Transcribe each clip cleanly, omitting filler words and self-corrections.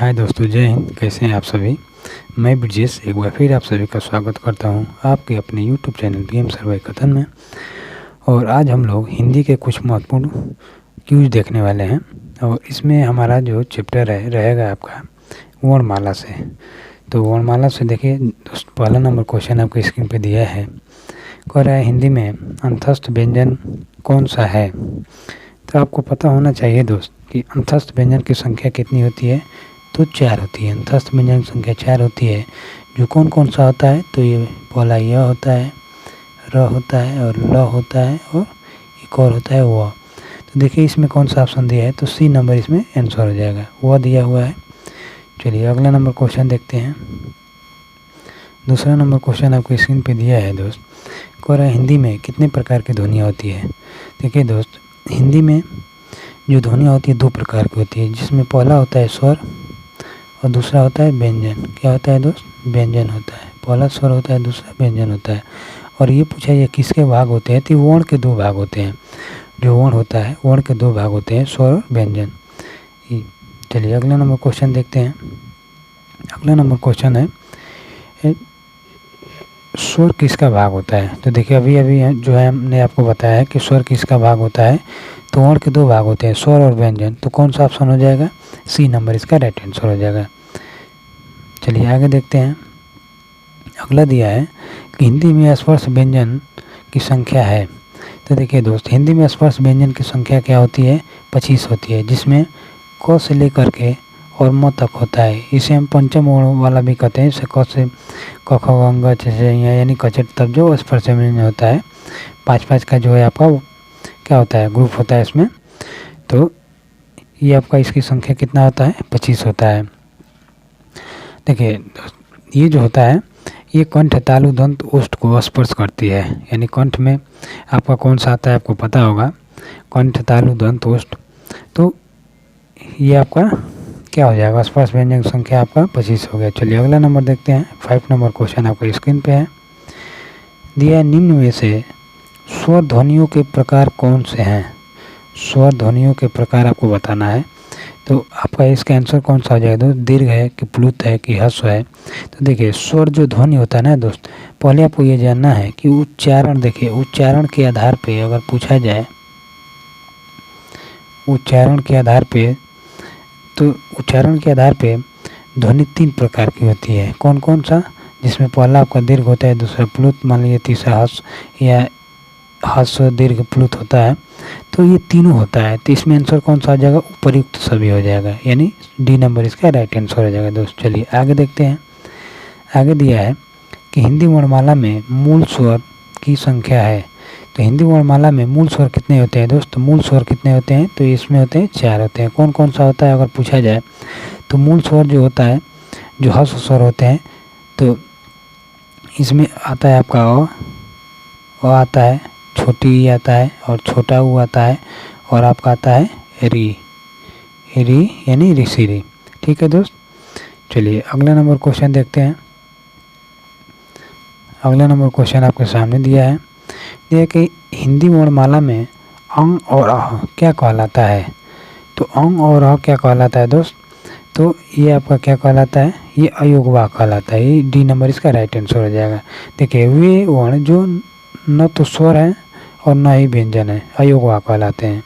हाय दोस्तों, जय हिंद। कैसे हैं आप सभी। मैं ब्रजेश एक बार फिर आप सभी का स्वागत करता हूं आपके अपने यूट्यूब चैनल गेम सर्वे कथन में। और आज हम लोग हिंदी के कुछ महत्वपूर्ण क्यूज देखने वाले हैं। और इसमें हमारा जो चैप्टर है रहेगा आपका वर्णमाला से। तो वर्णमाला से देखिए दोस्त, पहला नंबर क्वेश्चन आपको स्क्रीन पर दिया है। कह रहा है हिंदी में अंतस्थ व्यंजन कौन सा है। तो आपको पता होना चाहिए दोस्त कि अंतस्थ व्यंजन की संख्या कितनी होती है। तो 4 होती है। अंतस्थ व्यंजन की संख्या 4 होती है। जो कौन कौन सा होता है, तो ये पहला य होता है, र होता है और ल होता है और एक और होता है व। तो देखिए इसमें कौन सा ऑप्शन दिया है, तो सी नंबर इसमें आंसर हो जाएगा, व दिया हुआ है। चलिए अगला नंबर क्वेश्चन देखते हैं। दूसरा नंबर क्वेश्चन आपको स्क्रीन पे दिया है दोस्त। कह रहा है हिंदी में कितने प्रकार की ध्वनियाँ होती है। देखिए दोस्त, हिंदी में जो ध्वनियाँ होती है 2 प्रकार की होती है, जिसमें पहला होता है स्वर और दूसरा होता है व्यंजन। क्या होता है दोस्त, व्यंजन होता है। पहला स्वर होता है, दूसरा व्यंजन होता है। और ये पूछा ये किसके भाग होते हैं, तो वर्ण के 2 भाग होते हैं। जो वर्ण होता है, वर्ण के 2 भाग होते हैं, स्वर और व्यंजन। चलिए अगला नंबर क्वेश्चन देखते हैं। अगला नंबर क्वेश्चन है स्वर किसका भाग होता है। तो देखिए अभी जो है हमने आपको बताया है कि स्वर किसका भाग होता है। तो वर्ण के 2 भाग होते हैं, स्वर और व्यंजन। तो कौन सा ऑप्शन हो जाएगा, सी नंबर इसका राइट आंसर हो जाएगा। चलिए आगे देखते हैं। अगला दिया है कि हिंदी में स्पर्श व्यंजन की संख्या है। तो देखिए दोस्त, हिंदी में स्पर्श व्यंजन की संख्या क्या होती है, 25 होती है, जिसमें क से लेकर के और म तक होता है। इसे हम पंचम वर्ण वाला भी कहते हैं। इसे क से क ख ग घ छ छ यानी कचट तब जो स्पर्श व्यंजन होता है 5-5 का जो है आपका क्या होता है, ग्रुप होता है इसमें। तो ये आपका इसकी संख्या कितना होता है, 25 होता है। देखिए ये जो होता है ये कंठ तालु दंत ओष्ठ को स्पर्श करती है। यानी कंठ में आपका कौन सा आता है आपको पता होगा, कंठ तालु दंत ओष्ठ। तो ये आपका क्या हो जाएगा, स्पर्श व्यंजन की संख्या आपका 25 हो गया। चलिए अगला नंबर देखते हैं। 5 नंबर क्वेश्चन आपको स्क्रीन पे है दिया है। निम्न में से स्वर ध्वनियों के प्रकार कौन से हैं। स्वर ध्वनियों के प्रकार आपको बताना है। तो आपका इसका आंसर कौन सा हो जाएगा दोस्त, दीर्घ है कि प्लुत है कि ह्रस्व है। तो देखिए स्वर जो ध्वनि होता है ना दोस्त, पहले आपको ये जानना है कि उच्चारण, देखिए उच्चारण के आधार पे अगर पूछा जाए, उच्चारण के आधार पे, तो उच्चारण के आधार पे ध्वनि 3 प्रकार की होती है। कौन कौन सा, जिसमें पहला आपका दीर्घ होता है, दूसरा प्लुत मान लीजिए, तीसरा ह्रस्व या ह्रस्व दीर्घ प्लुत होता है। तो ये तीनों होता है। तो इसमें आंसर कौन सा हो जाएगा, उपयुक्त सभी हो जाएगा, यानी डी नंबर इसका राइट आंसर हो जाएगा दोस्त। चलिए आगे देखते हैं। आगे दिया है कि हिंदी वर्णमाला में मूल स्वर की संख्या है। तो हिंदी वर्णमाला में मूल स्वर कितने होते हैं दोस्त, मूल स्वर कितने होते हैं, तो इसमें होते हैं 4 होते हैं। कौन कौन सा होता है अगर पूछा जाए, तो मूल स्वर जो होता है, जो ह्रस्व स्वर होते हैं, तो इसमें आता है आपका अ आता है, छोटी ई आता है और छोटा ऊ आता है, और आपका आता है री, री यानी ऋषि री। ठीक है दोस्त। चलिए अगला नंबर क्वेश्चन देखते हैं। अगला नंबर क्वेश्चन आपके सामने दिया है कि हिंदी वर्णमाला में अंग और अह क्या कहलाता है। तो अंग और अह क्या कहलाता है दोस्त, तो ये आपका क्या कहलाता है, ये अयोगवाह कहलाता है। ये डी नंबर इसका राइट आंसर हो जाएगा। देखिए वे वर्ण जो न तो स्वर है और न ही व्यंजन है, अयोगवाह कहलाते हैं।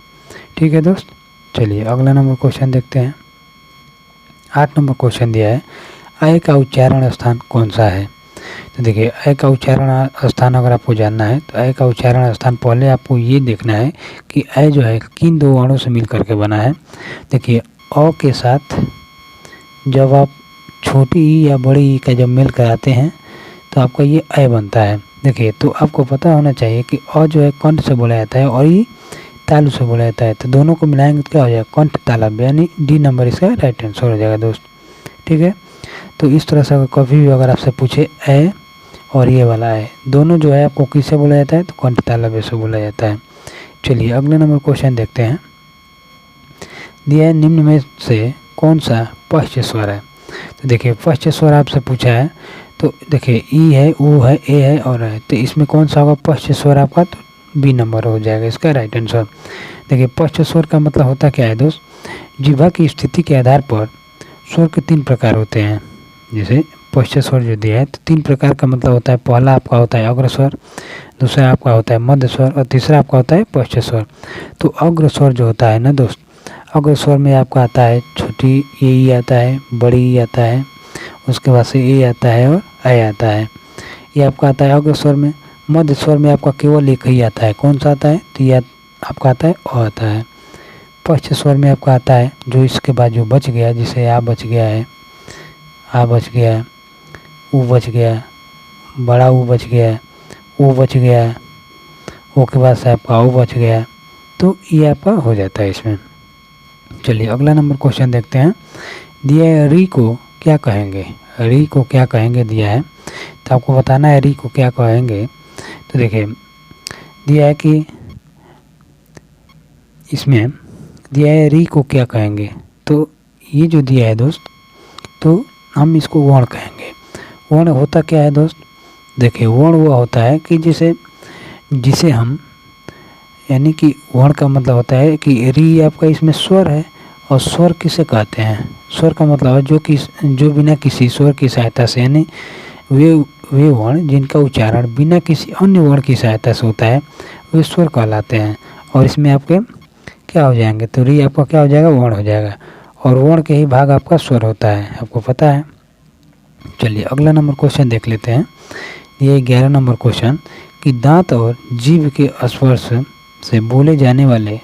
ठीक है दोस्त। चलिए अगला नंबर क्वेश्चन देखते हैं। 8 नंबर क्वेश्चन दिया है अय का उच्चारण स्थान कौन सा है। तो देखिए अय का उच्चारण स्थान अगर आपको जानना है, तो अय का उच्चारण स्थान पहले आपको ये देखना है कि अय जो है किन 2 वर्णों से मिल करके बना है। देखिए अ के साथ जब आप छोटी ई या बड़ी ई का जब मेल कराते हैं तो आपका ये अय बनता है। देखिए तो आपको पता होना चाहिए कि अ जो है कंठ से बोला जाता है और ई तालु से बोला जाता है। तो दोनों को मिलाएंगे तो क्या हो जाएगा, कंठ तालव्य, यानी डी नंबर इसका राइट आंसर हो जाएगा दोस्त। ठीक है। तो इस तरह से अगर कभी भी अगर आपसे पूछे अय और ये वाला है, दोनों जो है आपको किससे बोला जाता है, तो कंठ तालव्य से बोला जाता है। चलिए अगले नंबर क्वेश्चन देखते हैं। दिया है निम्न में से कौन सा पश्च स्वर है। तो देखिए पश्च स्वर आपसे पूछा है, तो देखिए ई है, ऊ है, ए है और है। तो इसमें कौन सा होगा पश्च स्वर आपका, तो बी नंबर हो जाएगा इसका राइट आंसर। देखिए पश्च स्वर का मतलब होता क्या है दोस्त, जिह्वा की स्थिति के आधार पर स्वर के 3 प्रकार होते हैं। जैसे पश्च स्वर जो दिया है तो 3 प्रकार का मतलब होता है। पहला आपका होता है अग्र स्वर, दूसरा आपका होता है मध्य स्वर और तीसरा आपका होता है पश्च स्वर। तो अग्र स्वर जो होता है ना दोस्त, अग्र स्वर में आपका आता है छोटी ए आता है, बड़ी ई आता है, उसके बाद से ए आता है और ऐ आता है। ये आपका आता है अग्र स्वर में। मध्य स्वर में आपका केवल एक ही आता है। कौन सा आता है? तो यह आपका आता है अ आता है। पश्च स्वर में आपका आता है जो इसके बाद जो बच गया, जिसे आ बच गया है, आ बच गया है, ऊ बच गया है, बड़ा ऊ बच गया है, ऊ बच गया है, ओ के बाद से आपका ओ बच गया है। तो ये आपका हो जाता है इसमें। चलिए अगला नंबर क्वेश्चन देखते हैं। दिया है री को क्या कहेंगे? री को क्या कहेंगे दिया है, तो आपको बताना है री को क्या कहेंगे। तो देखिए दिया है कि इसमें दिया है री को क्या कहेंगे। तो ये जो दिया है दोस्त, तो हम इसको वर्ण कहेंगे। वर्ण होता क्या है दोस्त? देखिए वर्ण वो होता है कि जिसे हम, यानी कि वर्ण का मतलब होता है कि री आपका इसमें स्वर है। और स्वर किसे कहते हैं? स्वर का मतलब है जो बिना किसी स्वर की सहायता से, यानी वे वर्ण जिनका उच्चारण बिना किसी अन्य वर्ण की सहायता से होता है, वे स्वर कहलाते हैं। और इसमें आपके क्या हो जाएंगे? तो री आपका क्या हो जाएगा? वर्ण हो जाएगा। और वर्ण के ही भाग आपका स्वर होता है, आपको पता है। चलिए अगला नंबर क्वेश्चन देख लेते हैं। ये 11 नंबर क्वेश्चन कि दांत और जीभ के स्पर्श से बोले जाने वाले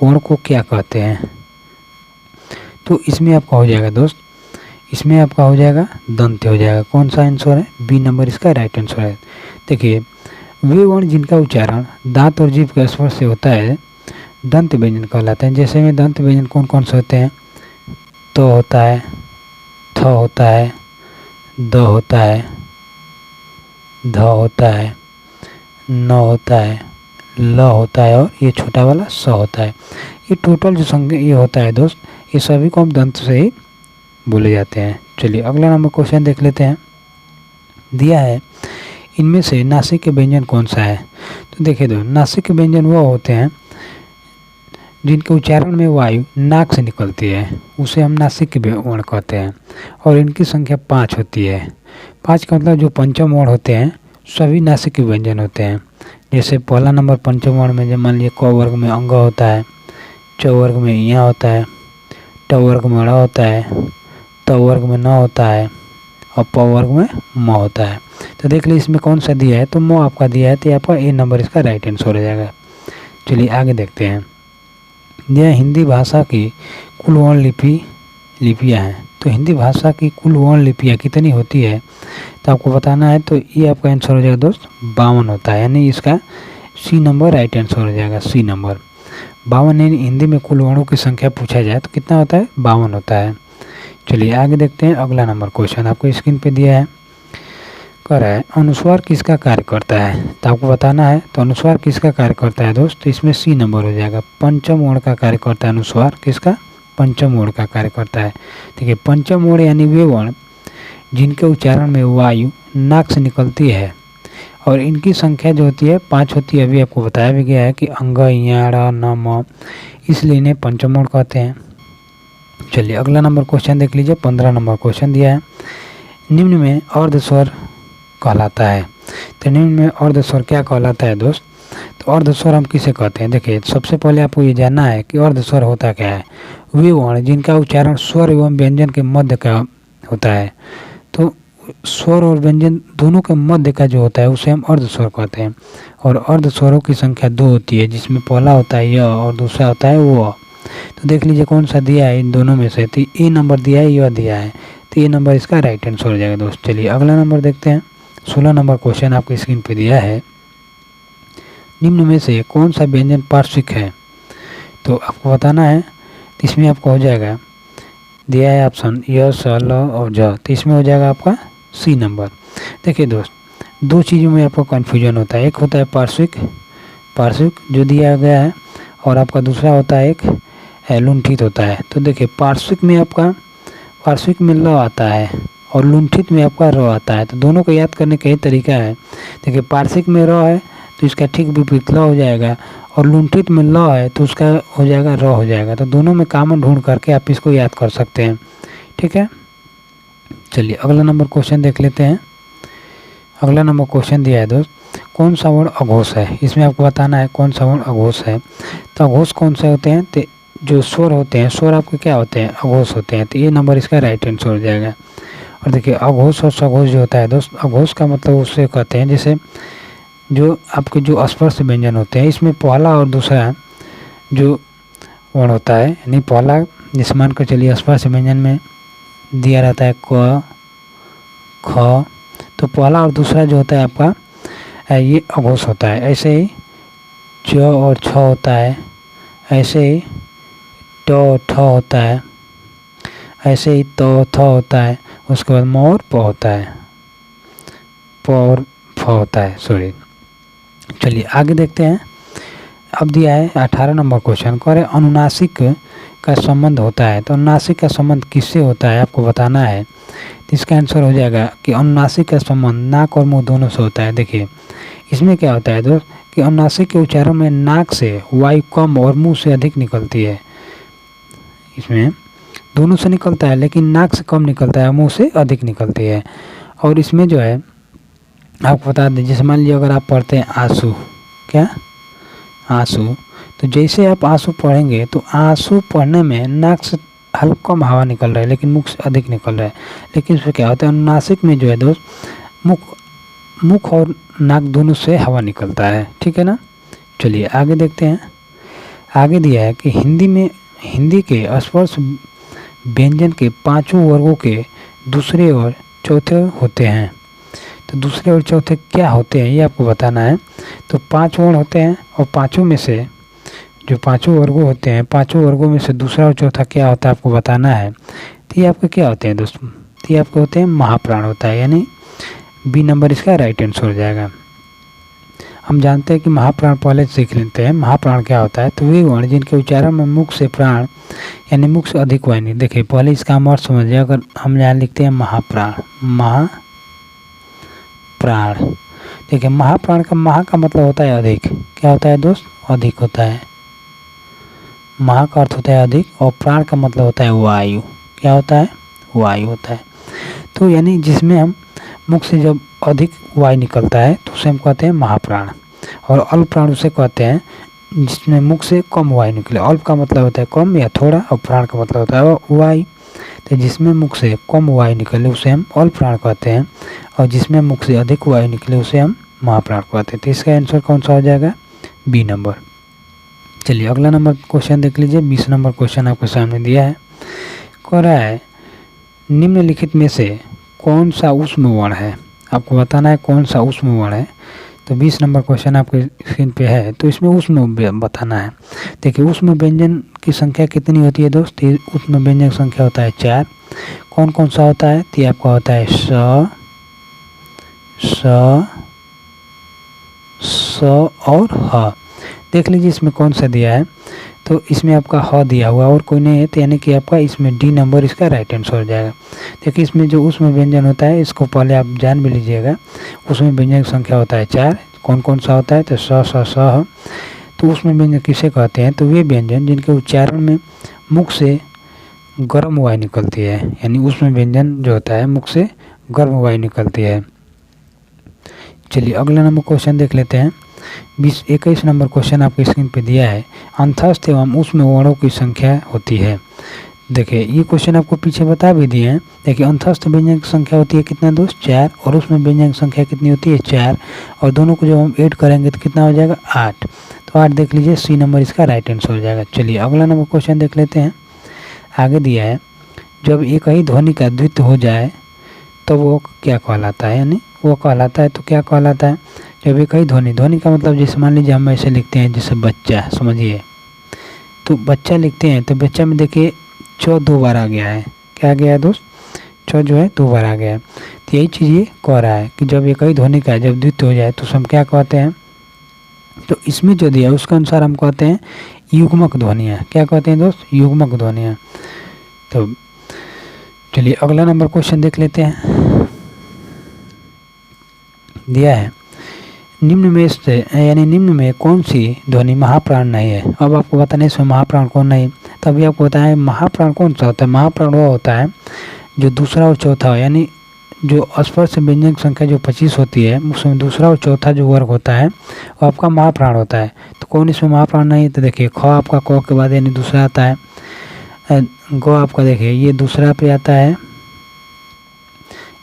वर्ण को क्या कहते हैं? तो इसमें आपका हो जाएगा दोस्त, इसमें आपका हो जाएगा दंत्य हो जाएगा। कौन सा आंसर है? बी नंबर इसका राइट आंसर है। देखिए वे वर्ण जिनका उच्चारण दांत और जीभ के स्पर्श से होता है दंत व्यंजन कहलाते हैं। जैसे में दंत व्यंजन कौन कौन से होते हैं? तो होता है, थ होता है, द होता है, ध होता है, न होता है, ल होता है और ये छोटा वाला स होता है। ये टोटल जो संख्या ये होता है दोस्त, ये सभी को हम दंत से ही बोले जाते हैं। चलिए अगला नंबर क्वेश्चन देख लेते हैं। दिया है इनमें से नासिक के व्यंजन कौन सा है? तो देखिए दो, नासिक के व्यंजन वो होते हैं जिनके उच्चारण में वायु नाक से निकलती है, उसे हम नासिक के वर्ण कहते हैं। और इनकी संख्या 5 होती है। 5 का मतलब जो पंचम वर्ण होते हैं सभी नासिक के व्यंजन होते हैं। जैसे पहला नंबर पंचम वर्ण में, जब मान लीजिए क वर्ग में अंग होता है, च वर्ग में इया होता है, ट वर्ग में ड़ होता है, त वर्ग में न होता है और प वर्ग में म होता है। तो देख लीजिए इसमें कौन सा दिया है, तो म आपका दिया है, तो आपका ए नंबर इसका राइट आंसर हो जाएगा। चलिए आगे देखते हैं। यह हिंदी भाषा की कुल वर्ण लिपियाँ हैं। तो हिंदी भाषा की कुल वर्ण लिपियाँ कितनी होती है, तो आपको बताना है। तो ये आपका आंसर हो जाएगा दोस्त 52 होता है, यानी इसका सी नंबर राइट आंसर हो जाएगा, सी नंबर 52। यानी हिंदी में कुल वर्णों की संख्या पूछा जाए तो कितना होता है? 52 होता है। चलिए आगे देखते हैं। अगला नंबर क्वेश्चन आपको स्क्रीन पे दिया है, कह रहा है अनुस्वार किसका कार्य करता है, तो आपको बताना है। तो अनुस्वार किसका कार्य करता है दोस्त, तो इसमें सी नंबर हो जाएगा, पंचम वर्ण का कार्य करता है अनुस्वार। किसका? पंचम वर्ण का कार्य करता है। देखिए पंचम वर्ण यानी वे वर्ण जिनके उच्चारण में वायु नाक से निकलती है और इनकी संख्या जो होती है 5 होती है। अभी आपको बताया भी गया है कि अंग, इया, ड़, न, म, इसलिए इन्हें पंचम वर्ण कहते हैं। चलिए अगला नंबर क्वेश्चन देख लीजिए। 15 नंबर क्वेश्चन दिया है, निम्न में अर्ध स्वर कहलाता है। तो निम्न में अर्ध स्वर क्या कहलाता है दोस्त, तो अर्ध स्वर हम किसे कहते हैं? देखिए सबसे पहले आपको ये जानना है कि अर्ध स्वर होता क्या है। वे वर्ण जिनका उच्चारण स्वर एवं व्यंजन के मध्य का होता है। तो स्वर और व्यंजन दोनों के मध्य का जो होता है उसे हम अर्ध स्वर कहते हैं। और अर्ध स्वरों की संख्या 2 होती है, जिसमें पहला होता है य और दूसरा होता है वो। तो देख लीजिए कौन सा दिया है इन दोनों में से, तो ए नंबर दिया है, य दिया है, तो ये नंबर इसका राइट आंसर हो जाएगा दोस्त। चलिए अगला नंबर देखते हैं। 16 नंबर क्वेश्चन आपकी स्क्रीन पे दिया है, निम्न में से कौन सा व्यंजन पार्श्विक है, तो आपको बताना है। तो इसमें आपको हो जाएगा, दिया है ऑप्शन य, स, ल और ज, तो इसमें हो जाएगा आपका सी नंबर। देखिए दोस्त दो चीज़ों में आपको कन्फ्यूजन होता है, एक होता है पार्श्विक जो दिया गया है, और आपका दूसरा होता है एक लुंठित होता है। तो देखिए पार्श्विक में ल आता है और लुंठित में आपका र आता है। तो दोनों को याद करने का ही तरीका है। देखिए पार्श्विक में र है तो इसका ठीक विपरीत ल हो जाएगा, और लुंठित में ल है तो उसका हो जाएगा र हो जाएगा। तो दोनों में कॉमन ढूंढ करके आप इसको याद कर सकते हैं। ठीक है। चलिए अगला नंबर क्वेश्चन देख लेते हैं। अगला नंबर क्वेश्चन दिया है दोस्त, कौन सा वर्ण अघोष है। इसमें आपको बताना है कौन सा वर्ण अघोष है। तो अघोष कौन से होते हैं, तो जो स्वर होते हैं, स्वर आपके क्या होते हैं, अघोष होते हैं। तो ये नंबर इसका राइट आंसर हो जाएगा। और देखिए अघोष और सघोष जो होता है दोस्त, अघोष का मतलब उसे कहते हैं जैसे जो आपके जो स्पर्श व्यंजन होते हैं, इसमें पहला और दूसरा जो वर्ण होता है, यानी पहला जिस मान कर चलिए स्पर्श व्यंजन में दिया रहता है क ख, तो पहला और दूसरा जो होता है आपका ये अघोष होता है। ऐसे ही च और छ होता है, ऐसे ही ट और ठ होता है, ऐसे ही त थ होता है, उसके बाद म और प होता है, प और फ होता है, सॉरी। चलिए आगे देखते हैं। अब दिया है 18 नंबर क्वेश्चन, कह रहे अनुनासिक का संबंध होता है। तो अनुनासिक का संबंध किससे होता है आपको बताना है। तो इसका आंसर हो जाएगा कि अनुनासिक का संबंध नाक और मुंह दोनों से होता है। देखिए इसमें क्या होता है दोस्त कि अनुनासिक के उच्चारण में नाक से वायु कम और मुंह से अधिक निकलती है। इसमें दोनों से निकलता है लेकिन नाक से कम निकलता है, मुंह से अधिक निकलती है। और इसमें जो है आपको बता दें, जैसे मान लीजिए अगर आप पढ़ते हैं आंसू, क्या आंसू, तो जैसे आप आंसू पढ़ेंगे तो आंसू पढ़ने में नाक से हल्का कम हवा निकल रहा है लेकिन मुख से अधिक निकल रहा है। लेकिन इसमें क्या होता है, अनुनासिक में जो है दोस्त मुख और नाक दोनों से हवा निकलता है, ठीक है ना। चलिए आगे देखते हैं। आगे दिया है कि हिंदी के स्पर्श व्यंजन के पांचों वर्गों के दूसरे और चौथे होते हैं। तो दूसरे और चौथे क्या होते हैं ये आपको बताना है। तो 5 वर्ण होते हैं और पांचों में से जो पांचों वर्गों होते हैं, पांचों वर्गों में से दूसरा और चौथा क्या होता है आपको बताना है। तो ये आपके क्या होते हैं दोस्तों, तो ये आपके होते हैं महाप्राण होता है, यानी बी नंबर इसका राइट आंसर हो जाएगा। हम जानते हैं कि महाप्राण पहले सीख लेते हैं। महाप्राण क्या होता है, तो वे वर्ण जिनके उच्चारण में मुख से प्राण यानी मुख से अधिक वायु। देखिए पहले इसका हम अर्थ समझिए। अगर हम यहाँ लिखते हैं महाप्राण, महाप्राण, देखिए महाप्राण का महा का मतलब होता है अधिक। क्या होता है दोस्त, अधिक होता है। महा का अर्थ होता है अधिक और प्राण का मतलब होता है वायु। क्या होता है, वायु होता है। तो यानी जिसमें हम मुख से जब अधिक वायु निकलता है तो उसे हम कहते हैं महाप्राण। और अल्प प्राण उसे कहते हैं जिसमें मुख से कम वायु निकले। अल्प का मतलब होता है कम या थोड़ा, और प्राण का मतलब होता है वायु। तो जिसमें मुख से कम वायु निकले उसे हम अल्प प्राण कहते हैं, और जिसमें मुख से अधिक वायु निकले उसे हम महाप्राण कहते हैं। तो इसका आंसर कौन सा हो जाएगा, बी नंबर। चलिए अगला नंबर क्वेश्चन देख लीजिए। 20 नंबर क्वेश्चन आपके सामने दिया है। कह रहा है निम्नलिखित में से कौन सा ऊष्म वर्ण है। आपको बताना है कौन सा ऊष्म वर्ण है। तो 20 नंबर क्वेश्चन आपके स्क्रीन पे है। तो इसमें ऊष्म बताना है। देखिए ऊष्म व्यंजन की संख्या कितनी होती है दोस्त, ऊष्म व्यंजन की संख्या होता है 4। कौन कौन सा होता है, तो आपका होता है स और ह। देख लीजिए इसमें कौन सा दिया है। तो इसमें आपका ह दिया हुआ और कोई नहीं है, तो यानी कि आपका इसमें डी नंबर इसका राइट आंसर हो जाएगा। देखिए इसमें जो ऊष्म व्यंजन होता है इसको पहले आप जान भी लीजिएगा। ऊष्म व्यंजन की संख्या होता है 4। कौन कौन सा होता है, तो स। तो ऊष्म व्यंजन किसे कहते हैं, तो वे व्यंजन जिनके उच्चारण में मुख से गर्म वायु निकलती है, यानी ऊष्म व्यंजन जो होता है मुख से गर्म वायु निकलती है। चलिए अगला नंबर क्वेश्चन देख लेते हैं। 21 नंबर क्वेश्चन आपकी स्क्रीन पे दिया है। अंतस्थ एवं ऊष्म वर्णों की संख्या होती है। देखिए ये क्वेश्चन आपको पीछे बता भी दिए हैं। देखिए अंतस्थ व्यंजन की संख्या होती है कितना दोस्त, 4, और ऊष्म व्यंजन की संख्या कितनी होती है, 4, और दोनों को जब हम ऐड करेंगे तो कितना हो जाएगा, 8। तो 8 देख लीजिए, सी नंबर इसका राइट आंसर हो जाएगा। चलिए अगला नंबर क्वेश्चन देख लेते हैं। आगे दिया है जब एक ही ध्वनि का द्वित्व हो जाए तो वो क्या कहलाता है, यानी वो कहलाता है तो क्या कहलाता है। जब एक ही ध्वनि का मतलब जैसे मान लीजिए हम ऐसे लिखते हैं जैसे बच्चा, समझिए तो बच्चा लिखते हैं तो बच्चा में देखिए च 2 बार आ गया है। क्या आ गया है दोस्त, च जो है 2 बार आ गया है। तो यही चीज़ ये कह रहा है कि जब एक ही ध्वनि का जब द्वित्व हो जाए तो हम क्या कहते हैं। तो इसमें जो दिया है उसके अनुसार हम कहते हैं युग्मक ध्वनियाँ। क्या कहते हैं दोस्त, युग्मक ध्वनियाँ। तो चलिए अगला नंबर क्वेश्चन देख लेते हैं। दिया है निम्न में से यानी निम्न में कौन सी ध्वनि महाप्राण नहीं है। अब आपको बताना है इसमें महाप्राण कौन नहीं, तो अभी आपको बताएं महाप्राण कौन सा होता है। महाप्राण वो होता है जो दूसरा और चौथा, यानी जो स्पर्श व्यंजन संख्या जो 25 होती है उसमें दूसरा और चौथा जो वर्ग होता है वो आपका महाप्राण होता है। तो कौन इसमें महाप्राण नहीं है, तो देखिए ख आपका क के बाद यानी दूसरा आता है, ग आपका देखिए ये दूसरा पे आता है,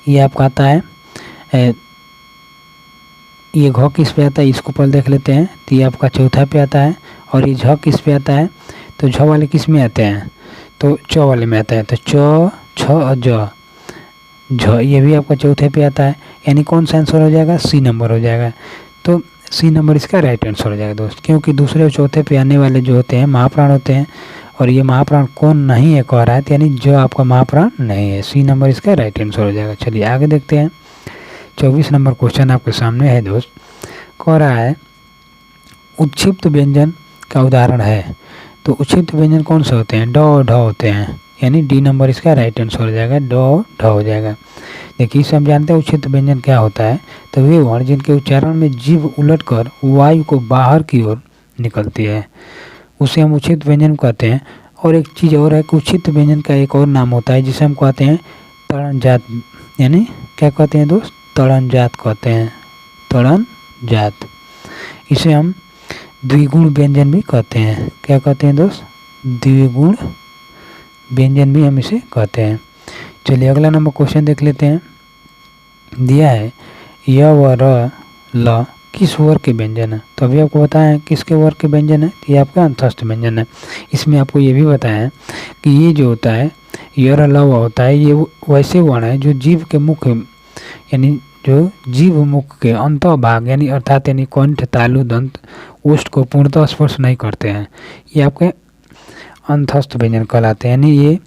ये आपका आता है ये घ किस पे आता है, इसको पहले देख लेते हैं। तो ये आपका चौथा पे आता है, और ये झ किस पे आता है, तो झ वाले किस में आते हैं, तो च वाले में आता है। तो च छ और ज झ ये भी आपका चौथे पे आता है, यानी कौन सा आंसर हो जाएगा, सी नंबर हो जाएगा। तो सी नंबर इसका राइट आंसर हो जाएगा दोस्त, क्योंकि दूसरे और चौथे पे आने वाले जो होते हैं महाप्राण होते हैं, और ये महाप्राण कौन नहीं है कह रहा है, यानी जो आपका महाप्राण नहीं है। सी नंबर इसका राइट आंसर हो जाएगा। चलिए आगे देखते हैं। 24 नंबर क्वेश्चन आपके सामने है दोस्त, कह रहा है उत्क्षिप्त व्यंजन का उदाहरण है। तो उत्क्षिप्त व्यंजन कौन से होते हैं, ड और ढ होते हैं, यानी डी नंबर इसका राइट आंसर हो जाएगा, ड और ढ हो जाएगा। देखिए इसे हम जानते हैं उत्क्षिप्त व्यंजन क्या होता है, तो वे वर्ण जिनके उच्चारण में जीभ उलटकर वायु को बाहर की ओर निकलती है उसे हम उत्क्षिप्त व्यंजन कहते हैं। और एक चीज़ और है कि उत्क्षिप्त व्यंजन का एक और नाम होता है जिसे हम कहते हैं तड़नजात, यानी क्या कहते हैं दोस्त, तड़नजात कहते हैं, तड़नजात। इसे हम द्विगुण व्यंजन भी कहते हैं। क्या कहते हैं दोस्त, द्विगुण व्यंजन भी हम इसे कहते हैं। चलिए अगला नंबर क्वेश्चन देख लेते हैं। दिया है य व र ल किस वर्ग के व्यंजन है। तो अभी आपको बताया किसके वर्ग के व्यंजन है, ये आपका अंतस्थ व्यंजन है। इसमें आपको ये भी बताया कि ये जो होता है य र ल होता है, ये वैसे वर्ण है जो जीव के मुख, यानी जो जीव मुख के अंत भाग यानी अर्थात यानी कंठ, तालु, दंत, ओष्ठ को पूर्णतः स्पर्श नहीं करते हैं, ये आपके अंतस्थ व्यंजन कहलाते हैं। यानी ये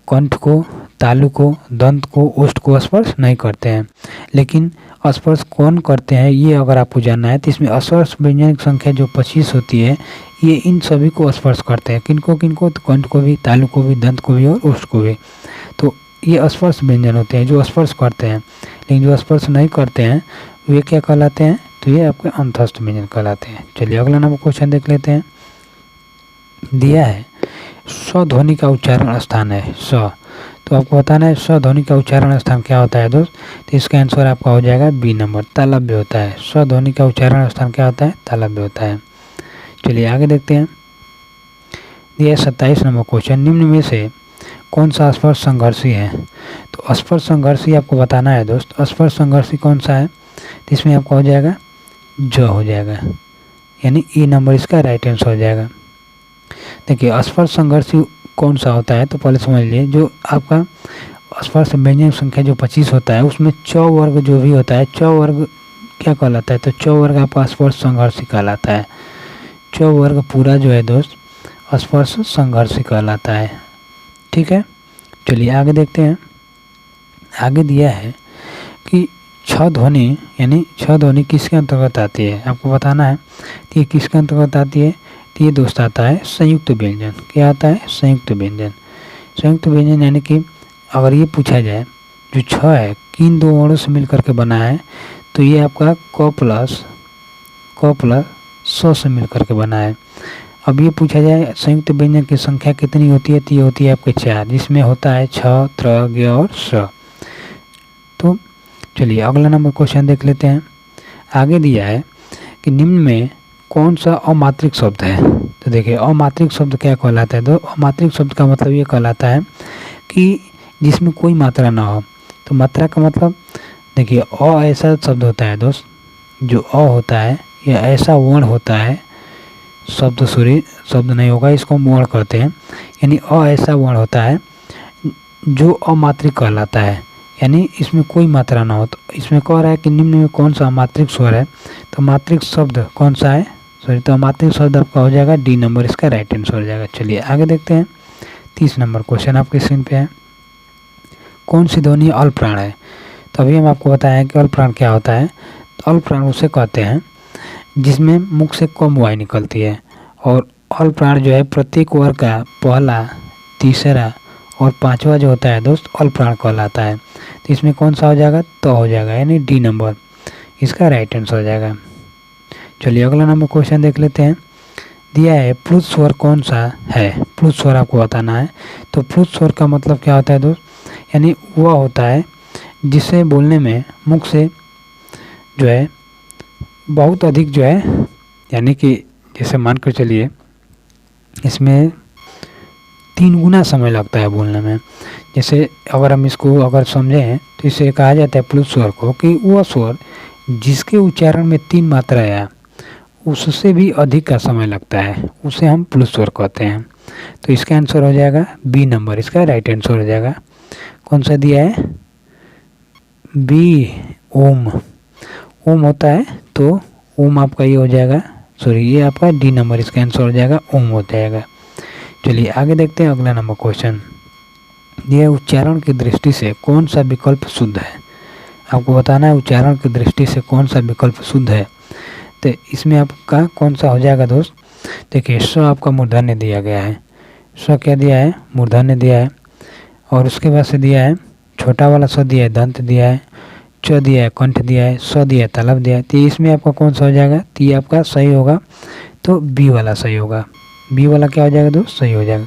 कंठ को, तालु को, दंत को, ओष्ठ को स्पर्श नहीं करते हैं। लेकिन स्पर्श कौन करते हैं ये अगर आपको जानना है, तो इसमें स्पर्श व्यंजन की संख्या जो 25 होती है ये इन सभी को स्पर्श करते हैं। किनको किनको, तो कंठ को भी, तालु को भी, दंत को भी और ओष्ठ को भी। तो ये स्पर्श व्यंजन होते हैं जो स्पर्श करते हैं, लेकिन जो स्पर्श नहीं करते हैं वे क्या कहलाते हैं, तो ये आपके अंतस्थ व्यंजन कहलाते हैं। चलिए अगला नंबर क्वेश्चन देख लेते हैं। दिया है स ध्वनि का उच्चारण स्थान है स, तो आपको बताना है स ध्वनि का उच्चारण स्थान क्या होता है दोस्त। तो इसका आंसर आपका हो जाएगा बी नंबर, तालव्य होता है। स ध्वनि का उच्चारण स्थान क्या होता है, तालव्य होता है। चलिए आगे देखते हैं। दिया 27 नंबर क्वेश्चन, निम्न में से कौन सा स्पर्श संघर्षी है। तो स्पर्श संघर्षी आपको बताना है दोस्त, स्पर्श संघर्षी कौन सा है, तो इसमें आपका हो जाएगा ज हो जाएगा, यानी ए नंबर इसका राइट आंसर हो जाएगा। देखिए स्पर्श संघर्षी कौन सा होता है, तो पहले समझ लिए जो आपका स्पर्श व्यंजन संख्या जो 25 होता है उसमें च वर्ग जो भी होता है, च वर्ग क्या कहलाता है, तो च वर्ग आपका स्पर्श संघर्षी कहलाता है। च वर्ग पूरा जो है दोस्त स्पर्श संघर्षी कहलाता है। ठीक है, चलिए आगे देखते हैं। आगे दिया है कि छ ध्वनि, यानी छ ध्वनि किसके अंतर्गत आती है, आपको बताना है। तो ये किसके अंतर्गत आती है, तो ये दोस्त आता है संयुक्त व्यंजन। क्या आता है, संयुक्त व्यंजन। संयुक्त व्यंजन यानी कि अगर ये पूछा जाए जो छ है किन दो वर्णों से मिलकर के बना है, तो ये आपका क प्लस स से मिलकर के बना है। अब ये पूछा जाए संयुक्त व्यंजन की संख्या कितनी होती है, तो ये होती है आपके 4, जिसमें होता है छ, त्र, ज्ञ और स। तो चलिए अगला नंबर क्वेश्चन देख लेते हैं। आगे दिया है कि निम्न में कौन सा अमात्रिक शब्द है। तो देखिए अमात्रिक शब्द क्या कहलाता है, तो अमात्रिक शब्द का मतलब ये कहलाता है कि जिसमें कोई मात्रा ना हो। तो मात्रा का मतलब देखिए अ ऐसा शब्द होता है दोस्त, जो अ होता है या ऐसा वर्ण होता है, शब्द शब्द नहीं होगा, इसको हम वर्ण कहते हैं। यानी अ ऐसा वर्ण होता है जो अमात्रिक कहलाता है, यानी इसमें कोई मात्रा ना हो। तो इसमें कह रहा है कि निम्न में कौन सा अमात्रिक स्वर है, तो अमात्रिक शब्द कौन सा है, तो अमात्रिक शब्द आपका हो जाएगा डी नंबर इसका राइट आंसर हो जाएगा। चलिए आगे देखते हैं। 30 नंबर क्वेश्चन आपके स्क्रीन पे है। कौन सी ध्वनि अल्प प्राण है। तो अभी हम आपको बताएं कि अल्प प्राण क्या होता है। तो अल्प प्राण उसे कहते हैं जिसमें मुख से कम वायु निकलती है, और अल्प प्राण जो है प्रत्येक वर्ग का पहला, तीसरा और पांचवा जो होता है दोस्त अल्प प्राण कहलाता है। तो इसमें कौन सा हो जाएगा, तो हो जाएगा, यानी डी नंबर इसका राइट आंसर हो जाएगा। चलिए अगला नंबर क्वेश्चन देख लेते हैं। दिया है प्लुत स्वर कौन सा है, प्लुत स्वर आपको बताना है। तो प्लुत स्वर का मतलब क्या होता है दोस्त, यानी वह होता है जिसे बोलने में मुख से जो है बहुत अधिक जो है, यानी कि जैसे मान कर चलिए इसमें 3 गुना समय लगता है बोलने में। जैसे अगर हम इसको अगर समझें तो इसे कहा जाता है प्लुत स्वर को कि वह स्वर जिसके उच्चारण में 3 मात्राएं हैं उससे भी अधिक का समय लगता है, उसे हम प्लुत स्वर कहते हैं। तो इसका आंसर हो जाएगा बी नंबर, इसका राइट आंसर हो जाएगा। कौन सा दिया है, बी, ओम। ओम होता है तो ओम आपका ये हो जाएगा, सॉरी ये आपका डी नंबर, इसका आंसर हो जाएगा ओम हो जाएगा। चलिए आगे देखते हैं अगला नंबर क्वेश्चन। यह उच्चारण की दृष्टि से कौन सा विकल्प शुद्ध है, आपको बताना है उच्चारण की दृष्टि से कौन सा विकल्प शुद्ध है। तो इसमें आपका कौन सा हो जाएगा दोस्त, देखिए स आपका मूर्धन्य दिया गया है, स क्या दिया है, मूर्धन्य दिया है, और उसके बाद से दिया है छोटा वाला स दिया है, दंत दिया है, च दिया है, कंठ दिया है, स दिया है, तालव्य दिया है। तो इसमें आपका कौन सा हो जाएगा, तो ये आपका सही होगा, तो बी वाला सही होगा। बी वाला क्या हो जाएगा दोस्त, सही हो जाएगा।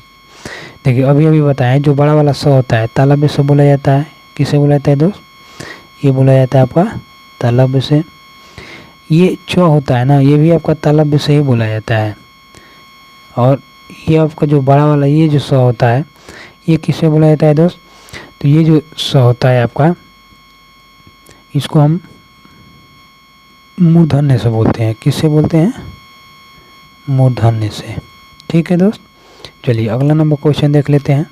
देखिए अभी अभी बताएं जो बड़ा वाला स होता है तालव्य से बोला जाता है, किसे बोला जाता है दोस्त, ये बोला जाता है आपका तालव्य से। ये च होता है ना, ये भी आपका तालव्य से ही बोला जाता है। और ये आपका जो बड़ा वाला ये जो स होता है ये किससे बोला जाता है दोस्त, तो ये जो स होता है आपका इसको हम मूर्धन्य से बोलते हैं, किससे बोलते हैं, मूर्धन्य से। ठीक है दोस्त, चलिए अगला नंबर क्वेश्चन देख लेते हैं।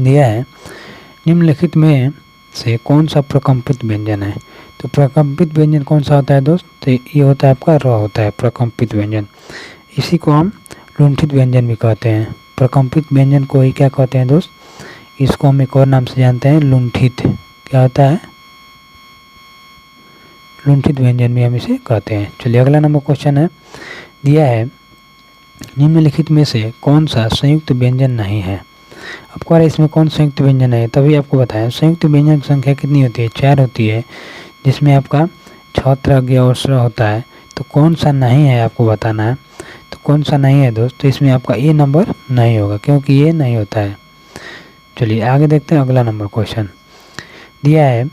दिया है निम्नलिखित में से कौन सा प्रकंपित व्यंजन है। तो प्रकंपित व्यंजन कौन सा होता है दोस्त, तो ये होता है आपका र होता है प्रकंपित व्यंजन। इसी को हम लुंठित व्यंजन भी कहते हैं। प्रकंपित व्यंजन को ही क्या कहते हैं दोस्त, इसको हम एक और नाम से जानते हैं लुंठित, क्या होता है, लुंठित व्यंजन भी हम इसे कहते हैं। चलिए अगला नंबर क्वेश्चन है। दिया है निम्नलिखित में से कौन सा संयुक्त व्यंजन नहीं है। आपको इसमें कौन संयुक्त व्यंजन है, तभी आपको बताया संयुक्त व्यंजन की संख्या कितनी होती है, 4 होती है, जिसमें आपका छ, त्र, ज्ञ और स्र होता है। तो कौन सा नहीं है आपको बताना है। तो कौन सा नहीं है दोस्त, तो इसमें आपका ये नंबर नहीं होगा क्योंकि ये नहीं होता है। चलिए आगे देखते हैं अगला नंबर क्वेश्चन। दिया है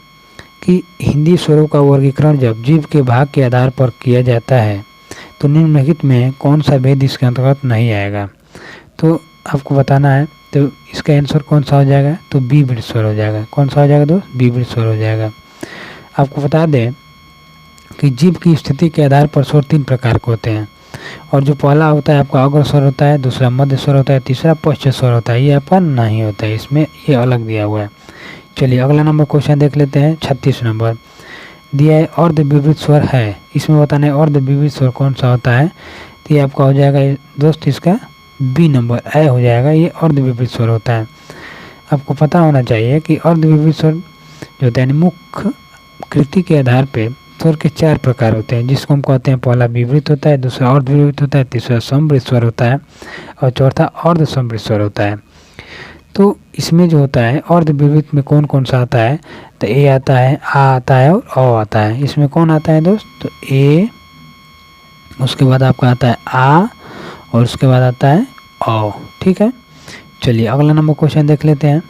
कि हिंदी स्वरों का वर्गीकरण जब जीव के भाग के आधार पर किया जाता है तो निम्नलिखित में कौन सा भेद इसके अंतर्गत नहीं आएगा। तो आपको बताना है, तो इसका आंसर कौन सा हो जाएगा, तो बी वृत्त स्वर हो जाएगा। कौन सा हो जाएगा दोस्त, बी वृत्त स्वर हो जाएगा। आपको बता दें कि जीव की स्थिति के आधार पर स्वर 3 प्रकार के होते हैं, और जो पहला होता है आपका अग्र स्वर होता है, दूसरा मध्य स्वर होता है, तीसरा पश्च स्वर होता है। ये आपका नहीं होता है, इसमें ये अलग दिया हुआ है। चलिए अगला नंबर क्वेश्चन देख लेते हैं। 36 नंबर दिया है अर्ध विवृत स्वर है, इसमें बताना है अर्ध विवृत स्वर कौन सा होता है। तो ये आपका हो जाएगा दोस्त, इसका बी नंबर ए हो जाएगा, ये अर्ध विवृत स्वर होता है। आपको पता होना चाहिए कि अर्ध विवृत स्वर जो होता है मुख्य कृति के आधार पे स्वर के 4 प्रकार होते हैं, जिसको हम कहते हैं पहला विवृत होता है, दूसरा अर्ध विवृत होता है, तीसरा समवृत स्वर होता है, और चौथा अर्ध समवृत स्वर होता है। तो इसमें जो होता है अर्ध विवृत में कौन कौन सा आता है, तो ए आता है, आ आता है और अ आता है। इसमें कौन आता है दोस्त, तो ए, उसके बाद आपका आता है आ, और उसके बाद आता है अ। ठीक है, चलिए अगला नंबर क्वेश्चन देख लेते हैं।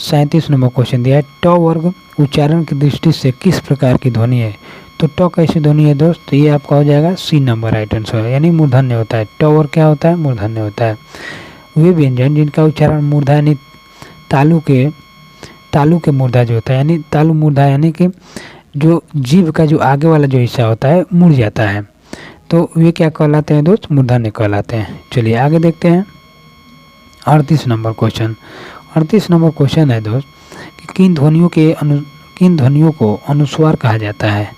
37 नंबर क्वेश्चन दिया है ट वर्ग उच्चारण की दृष्टि से किस प्रकार की ध्वनि है। तो ट कैसी ध्वनि है दोस्त, तो ये आपका हो जाएगा सी नंबर राइट आंसर है, यानी मूर्धन्य होता है। ट वर्ग क्या होता है, मूर्धन्य होता है। वे व्यंजन जिनका उच्चारण मूर्धा यानी तालु के मूर्धा जो होता है, यानी तालु मूर्धा, यानी कि जो जीभ का जो आगे वाला जो हिस्सा होता है मुड़ जाता है, तो वे क्या कहलाते हैं दोस्त, मूर्धन्य कहलाते हैं। चलिए आगे देखते हैं 38 नंबर क्वेश्चन। 38 नंबर क्वेश्चन है दोस्त कि किन ध्वनियों को अनुस्वार कहा जाता है।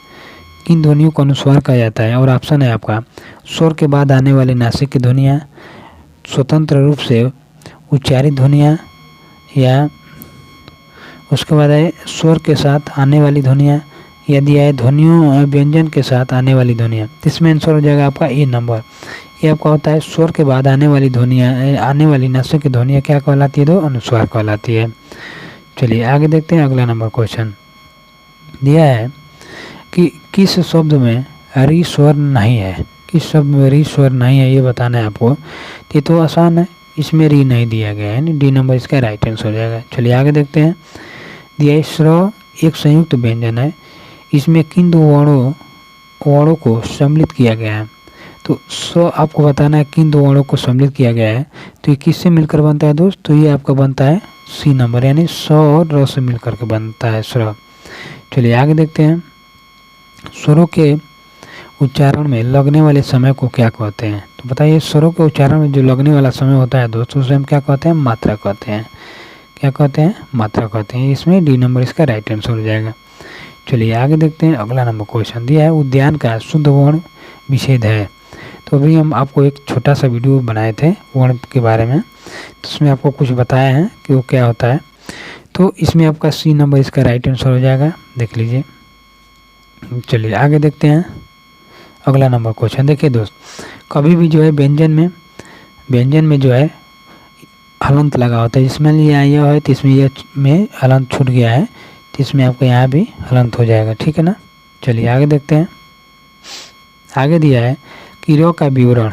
किन ध्वनियों को अनुस्वार कहा जाता है, और ऑप्शन है आपका स्वर के बाद आने वाली नासिक की ध्वनियाँ, स्वतंत्र रूप से उच्चारित ध्वनियाँ, या उसके बाद है स्वर के साथ आने वाली ध्वनियाँ, यदि है ध्वनियों व्यंजन के साथ आने वाली ध्वनियाँ। इसमें आंसर हो जाएगा आपका ए नंबर। ये आपका होता है स्वर के बाद आने वाली ध्वनियाँ, आने वाली नासिक की ध्वनियाँ क्या कहलाती है, तो अनुस्वार कहलाती है। चलिए आगे देखते हैं अगला नंबर क्वेश्चन। दिया है कि किस शब्द में री स्वर नहीं है। किस शब्द में री स्वर नहीं है ये बताना है आपको। ये तो आसान है, इसमें री नहीं दिया गया है, डी नंबर इसका राइट आंसर हो जाएगा। चलिए आगे देखते हैं। दिया है स्र एक संयुक्त व्यंजन है, इसमें किन दो वर्णों को सम्मिलित किया गया है। तो स आपको बताना है किन दो वर्णों को सम्मिलित किया गया है। तो ये किससे मिलकर बनता है दोस्त, तो ये आपका बनता है सी नंबर, यानी स और र से मिलकर के बनता है स्र। चलिए आगे देखते हैं। स्वरों के उच्चारण में लगने वाले समय को क्या कहते हैं। तो बताइए स्वरों के उच्चारण में जो लगने वाला समय होता है दोस्तों, उसे हम क्या कहते हैं, मात्रा कहते हैं। क्या कहते हैं, मात्रा कहते हैं। इसमें डी नंबर इसका राइट आंसर हो जाएगा। चलिए आगे देखते हैं। अगला नंबर क्वेश्चन दिया है उद्यान का शुद्ध वर्ण विच्छेद है। तो अभी हम आपको एक छोटा सा वीडियो बनाए थे वर्ण के बारे में, तो उसमें आपको कुछ बताया है कि वो क्या होता है। तो इसमें आपका सी नंबर इसका राइट आंसर हो जाएगा, देख लीजिए। चलिए आगे देखते हैं। अगला नंबर क्वेश्चन देखिए दोस्त, कभी भी जो है व्यंजन में जो है हलंत लगा होता है, जिसमें यह है तो इसमें यह में हलंत छूट गया है, तो इसमें आपका यहाँ भी हलंत हो जाएगा, ठीक है ना। चलिए आगे देखते हैं। आगे दिया है कि र का विवरण,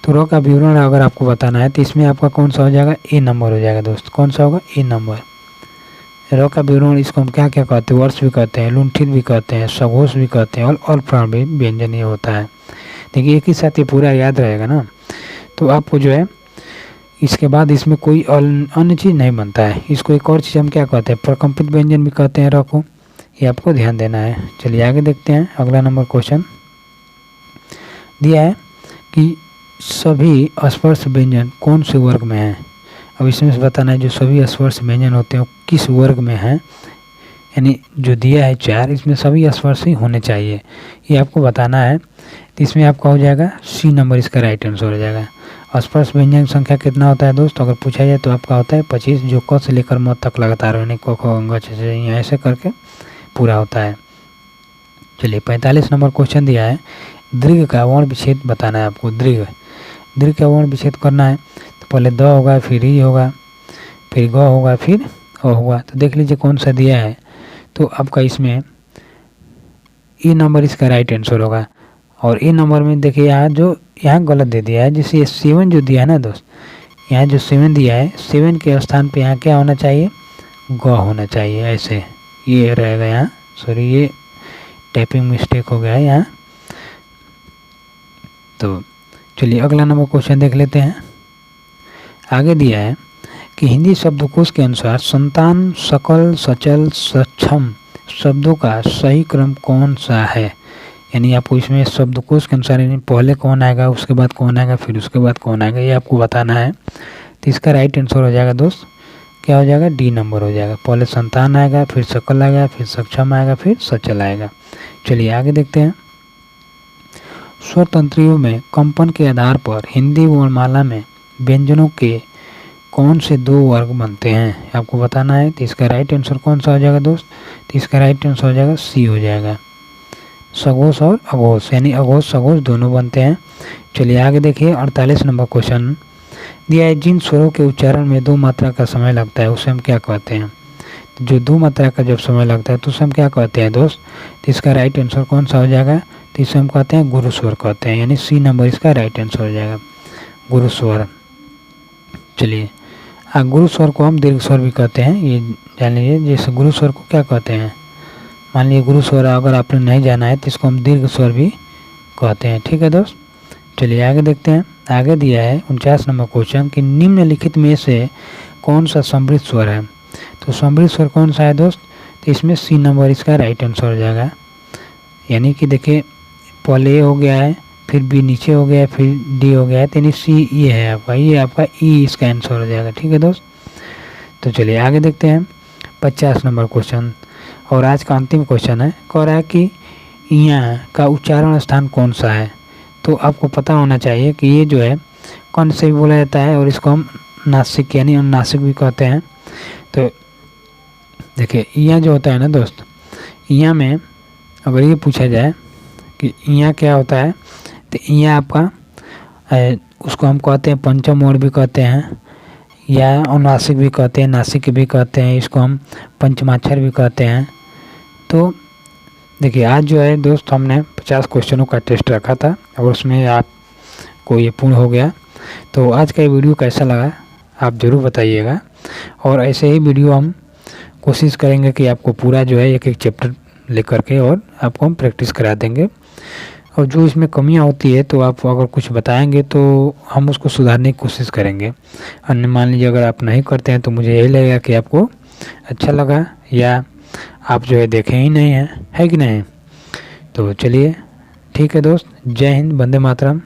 तो र का विवरण अगर आपको बताना है तो इसमें आपका कौन सा हो जाएगा, ए नंबर हो जाएगा दोस्त। कौन सा होगा, ए नंबर। र का विवरण, इसको हम क्या क्या कहते हैं, वर्ष भी कहते हैं, लुंठित भी कहते हैं, सघोष भी कहते हैं, और अल्पप्राण भी व्यंजन ये होता है। देखिए एक ही साथ ये पूरा याद रहेगा ना, तो आपको जो है इसके बाद इसमें कोई अन्य चीज़ नहीं बनता है। इसको एक और चीज़ हम क्या कहते हैं, प्रकम्पित व्यंजन भी कहते हैं र को, ये आपको ध्यान देना है। चलिए आगे देखते हैं। अगला नंबर क्वेश्चन दिया है कि सभी स्पर्श व्यंजन कौन से वर्ग में हैं। अब इसमें से बताना है जो सभी स्पर्श व्यंजन होते हैं वो किस वर्ग में हैं, यानी जो दिया है 4, इसमें सभी स्पर्श ही होने चाहिए, ये आपको बताना है। तो इसमें आपका हो जाएगा सी नंबर इसका राइट आंसर हो जाएगा। स्पर्श व्यंजन संख्या कितना होता है दोस्त, अगर पूछा जाए तो आपका होता है 25, जो क से लेकर म तक लगातार, यानी क ख ग छ ऐसे करके पूरा होता है। चलिए 45 नंबर क्वेश्चन दिया है दीर्घ का वर्ण विच्छेद बताना है आपको। दीर्घ का वर्ण विच्छेद करना है तो पहले द होगा, फिर ई होगा, फिर ग होगा, फिर अ होगा। तो देख लीजिए कौन सा दिया है, तो आपका इसमें ई नंबर इसका राइट आंसर होगा। और ए नंबर में देखिए यहाँ गलत दे दिया है, जैसे 7 जो दिया है ना दोस्त, यहाँ जो 7 दिया है, 7 के स्थान पे यहाँ क्या होना चाहिए, ग होना चाहिए, ऐसे ये रहेगा यहाँ। सॉरी ये टाइपिंग मिस्टेक हो गया है यहाँ। तो चलिए अगला नंबर क्वेश्चन देख लेते हैं। आगे दिया है कि हिंदी शब्दकोश के अनुसार संतान, सकल, सचल, सक्षम शब्दों का सही क्रम कौन सा है। यानी आपको इसमें शब्दकोश के अनुसार यानी पहले कौन आएगा, उसके बाद कौन आएगा, फिर उसके बाद कौन आएगा, ये आपको बताना है। तो इसका राइट आंसर हो जाएगा दोस्त, क्या हो जाएगा, डी नंबर हो जाएगा। पहले संतान आएगा, फिर सकल आएगा, फिर सक्षम आएगा, फिर सचल आएगा। चलिए आगे देखते हैं। स्वर तंत्रियों में कंपन के आधार पर हिंदी वर्णमाला में व्यंजनों के कौन से 2 वर्ग बनते हैं, आपको बताना है। तो इसका राइट आंसर कौन सा हो जाएगा दोस्त, तो इसका राइट आंसर हो जाएगा सी हो जाएगा, सघोष और अघोष, यानी अघोष सघोष दोनों बनते हैं। चलिए आगे देखिए 48 नंबर क्वेश्चन दिया है जिन स्वरों के उच्चारण में 2 मात्रा का समय लगता है उसे हम क्या कहते हैं। तो जो 2 मात्रा का जब समय लगता है तो उसे हम क्या कहते हैं दोस्त, तो इसका राइट आंसर कौन सा हो जाएगा, तो इसे हम कहते हैं गुरु स्वर कहते हैं, यानी सी नंबर इसका राइट आंसर हो जाएगा, गुरु स्वर। चलिए गुरु स्वर को हम दीर्घ स्वर भी कहते हैं, ये जान लीजिए। जैसे गुरु स्वर को क्या कहते हैं, मान लीजिए गुरु स्वर अगर आपने नहीं जाना है तो इसको हम दीर्घ स्वर भी कहते हैं, ठीक है दोस्त। चलिए आगे देखते हैं। आगे दिया है 49 नंबर क्वेश्चन कि निम्नलिखित में से कौन सा समृद्ध स्वर है। तो समृद्ध स्वर कौन सा है दोस्त, तो इसमें सी नंबर इसका राइट आंसर हो जाएगा। यानी कि देखिए पहले ए हो गया है, फिर बी नीचे हो गया है, फिर डी हो गया है, तो यानी सी ये है आपका, ये आपका ई इसका आंसर हो जाएगा, ठीक है दोस्त। तो चलिए आगे देखते हैं 50 नंबर क्वेश्चन, और आज का अंतिम क्वेश्चन है। कह रहा है कि यहाँ का उच्चारण स्थान कौन सा है। तो आपको पता होना चाहिए कि ये जो है कौन से भी बोला जाता है, और इसको हम नासिक यानी अनुनासिक भी कहते हैं। तो देखिए यहाँ जो होता है ना दोस्त, यहाँ में अगर ये पूछा जाए कि यहाँ क्या होता है, तो यहाँ आपका उसको हम कहते हैं पंचम वर्ण भी कहते हैं, या अनुनासिक भी कहते हैं, नासिक भी कहते हैं, इसको हम पंचमाक्षर भी कहते हैं। तो देखिए आज जो है दोस्त हमने 50 क्वेश्चनों का टेस्ट रखा था और उसमें आपको ये पूर्ण हो गया। तो आज का ये वीडियो कैसा लगा आप ज़रूर बताइएगा, और ऐसे ही वीडियो हम कोशिश करेंगे कि आपको पूरा जो है एक एक चैप्टर लेकर के और आपको हम प्रैक्टिस करा देंगे। और जो इसमें कमियां होती है तो आप अगर कुछ बताएंगे तो हम उसको सुधारने की कोशिश करेंगे। अन्य मान लीजिए अगर आप नहीं करते हैं तो मुझे यही लगेगा कि आपको अच्छा लगा या आप जो है देखे ही नहीं हैं, है कि नहीं। तो चलिए ठीक है दोस्त, जय हिंद, वंदे मातरम।